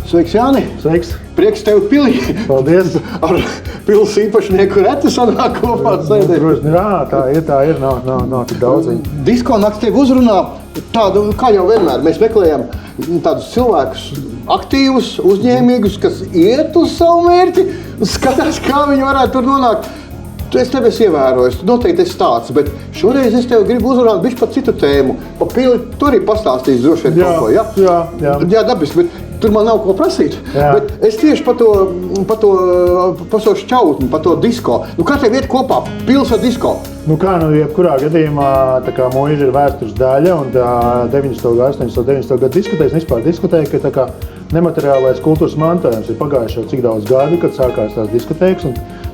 Sveiks, Jāni! Sveiks! Prieks tevi pilī! Paldies! Ar pils īpašnieku reti sanāk kopā sēdēt. Jā, tā ir, nav tik daudz viņa. Disko nakts tevi uzrunā tādu, kā jau vienmēr, mēs meklējam tādus cilvēkus aktīvus, uzņēmīgus, kas iet uz savu mērķi un skatās, kā viņi varētu tur nonākt. Es tevi esmu ievērojis, noteikti esi tāds, bet šoreiz es tevi gribu uzrunāt bišķi par citu tēmu. Pa pili tu arī pastāstīsi droši vien kaut ko, ja? Jā, dabiski, bet tur man nav ko prasīt. Jā. Bet es tieši par to šķautni, par to disko. Kā tev iet kopā pils ar disko? Jebkurā gadījumā tā kā mūža ir vēstures daļa un 90. 80. gadu diskotēks vispār diskutēja, ka tā kā nemateriālais kultūras mantojums ir pagājuši jau cik daudz gadu, kad sākās tās diskotēkas.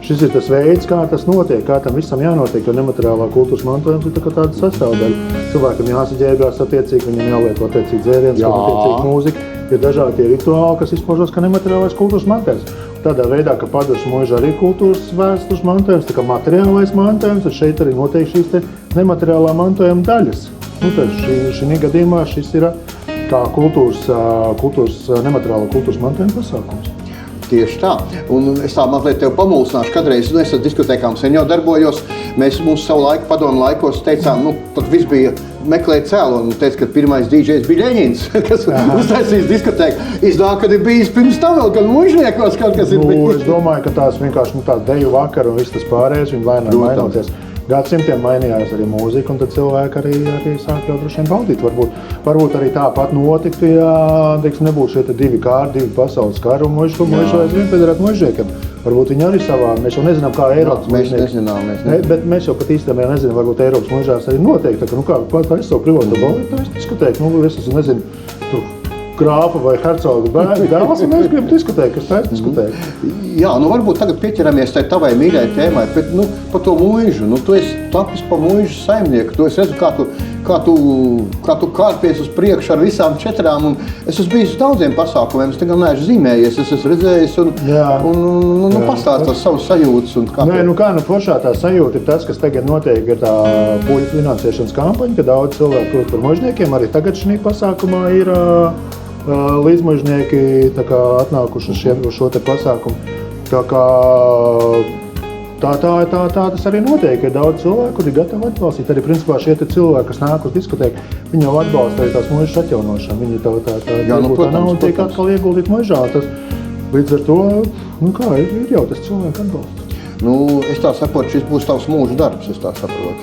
Šis ir tas veids, kā tas notiek, kā tam visam jānotiek, jo nemateriālā kultūras mantojums ir tāda sastāvdaļa. Cilvēkam jāsaģērbjās attiecīgi, viņam jāliek attiecīgi dzēriens, attiecīgi mūzika. Ir dažādi rituāli, kas izpaužos kā nemateriālais kultūras mantojums. Tādā veidā, ka Paduras mūža arī kultūras vēstures mantojums, tā kā materiālais mantojums, tad šeit arī notiek šīs te nemateriālā mantojuma daļas. Šī gadījumā šis ir kā nemateriālā kultūras mantojuma pasākums. Tieši tā. Un es tā mazliet tevi pamulsināšu. Kadreiz, es ar diskotēkām sen jau darbojos. Mēs mūsu savu laiku, padomu laikos teicām, tad viss bija meklēt cēloni. Un teica, ka pirmais DJs bija Ļeņins, kas uztaisīs diskotēku. Iznāk, kad ir bijis pirms tam vēl, kad mūžniekos kaut kas ir bijis. Es domāju, ka tās vienkārši tāds deju vakar un viss tas pārējais, viņi vaināk mainoties. Gadsimtiem mainījās arī mūzika, un tad cilvēki arī sāk jau droši vien baudīt. Varbūt arī tāpat notiktu, ja nebūtu šie divi kāri, divi pasaules kari, un mūžu aizvien piederētu mūžniekiem. Varbūt viņi arī savā, mēs jau nezinām, kā Eiropas mūžnieki. Bet mēs jau pat īstenībā nezinām, varbūt Eiropas mūžās arī noteikti. Tā es savu privāto balīti, tā es diskutēju, es nezinu, tur grāfa vai hercoga dēls, un es gribu diskutēt, kas tā ir diskutēt. Jā, varbūt tagad pieķeramies tai tavai mīļai tēmai, bet par to mūžu. Tu esi tapis pa mūžu saimnieku. Es redzu, kā tu kārpies uz priekšu ar visām četrām. Un es esmu bijis uz daudziem pasākumiem, es tagad neesmu zīmējies, es esmu redzējis un pastāst tās savas sajūtas. Foršā tā sajūta ir tas, kas tagad notiek, ir tā puļu finansēšanas kampaņa, ka daudz cilvēku kļūt par mužniekiem. Arī tagad šī pasākumā ir līdzmužnieki atnākuši uz šo te pasākumu. Tā tas arī notiek, ir daudz cilvēku, kuri ir gatavi atbalstīt. Arī principā šie cilvēki, kas nāk uz diskotēku, viņi jau atbalsta arī tās mužas atjaunošanu. Viņi tā nauda tiek atkal ieguldīt mužā. Līdz ar to, ir jau tas cilvēku atbalsts. Es tā saprotu, šis būs tavs mūža darbs, es tā saprotu.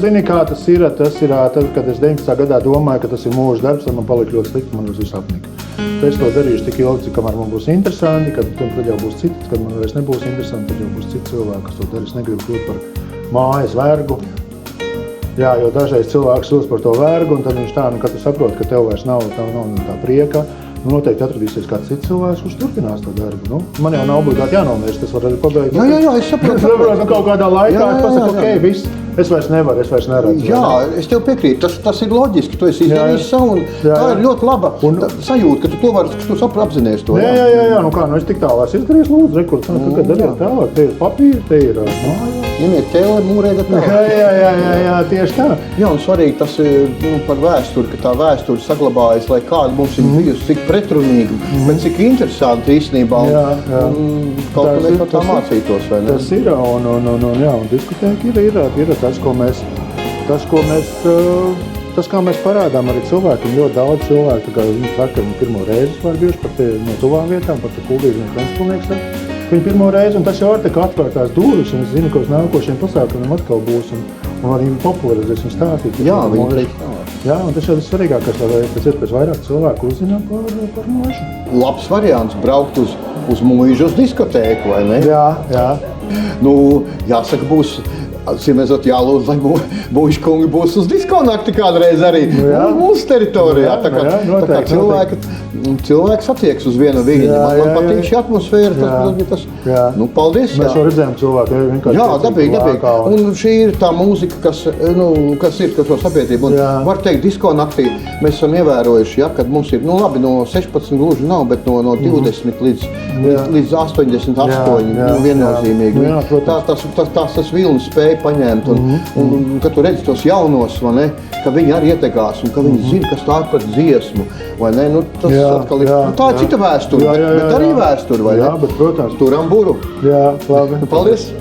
Zini, kā tas ir, tad, kad es 19. gadā domāju, ka tas ir mūža darbs, tad man palika ļoti slikti, man viss apnika. Es to darīšu tik ilgi, kamēr man būs interesanti, tad jau būs cits, kad man vairs nebūs interesanti, tad jau būs cits cilvēki, kas to darīs. Negribu kļūt par mājas vergu. Jā, jo dažreiz cilvēks sūdz par to vergu, un tad viņš tā, kad tu saproti, ka tev vairs nav tā prieka, noteikti atradīsies kāds cits cilvēks, kurš turpinās to darbu. Man jau nav obligāti jānomirst, tas var arī pabeigt. Jā, es saprotu. Kaut kādā laikā es pasaku, viss. Es vairs nevaru, es vairs neredzu. Jā, es tev piekrītu, tas ir loģiski, tu esi izdarījis savu, un tā ir ļoti laba sajūta, ka tu to vari, ka tu apzinies to. Jā, es tik tālāk izdarījis, lūdzu, rekur, tagad dariet tālāk, te ir papīri, te ir Ņemiet tēli, mūrēdat tālāk. Jā, tieši tā. Jā, un svarīgi tas ir par vēsturi, ka tā vēsture saglabājas, lai kāda mums ir bijusi, cik pretrunīga, bet cik interesanti īstenībā, un kaut ko tā mācītos, vai ne? Tas ir, un diskutēki ir tas, kā mēs parādām arī cilvēkiem, ļoti daudz cilvēku, kā viņi saka, viņi pirmo reizi var bijuši pat no tuvām vietām, pat Kuldīgas Ventspilsnieks. Viņi pirmo reizi, un tas jau var atvērt tās durvis, un es zinu, ka uz nākošiem pasākumiem atkal būs, un arī popularizēs un stāstīt. Jā, viņi teikt tā. Jā, un tas jau ir svarīgākais, lai pēc iespējas vairāk cilvēku uzzinām par mūžu. Labs variants braukt uz mūžu, uz diskotēku, vai ne? Jā. Jāsaka, būs Simezot jālūdz, lai mūža kungi būs uz diskonakti kādreiz arī mūsu teritorijā. Tā kā cilvēki satiekas uz vienu viļņu. Man patīk šī atmosfēra. Paldies. Mēs jau redzējām cilvēku. Jā, dabīgi. Un šī ir tā mūzika, kas ir to sabiedrību. Un var teikt, diskonaktī mēs esam ievērojuši, kad mums ir, labi, no 16 gluži nav, bet no 20 līdz 88 viennozīmīgi. Tas vilnis spēja spēja paņemt. Un kad tu redzi tos jaunos, vai ne, ka viņi arī ietekās un ka viņi zina, kas tā ir par dziesmu. Vai ne? Nu, tas atkal ir, tā ir cita vēsture, bet arī vēsture. Vai ne? Jā, bet, protams. Turam buru. Jā, labi. Paldies!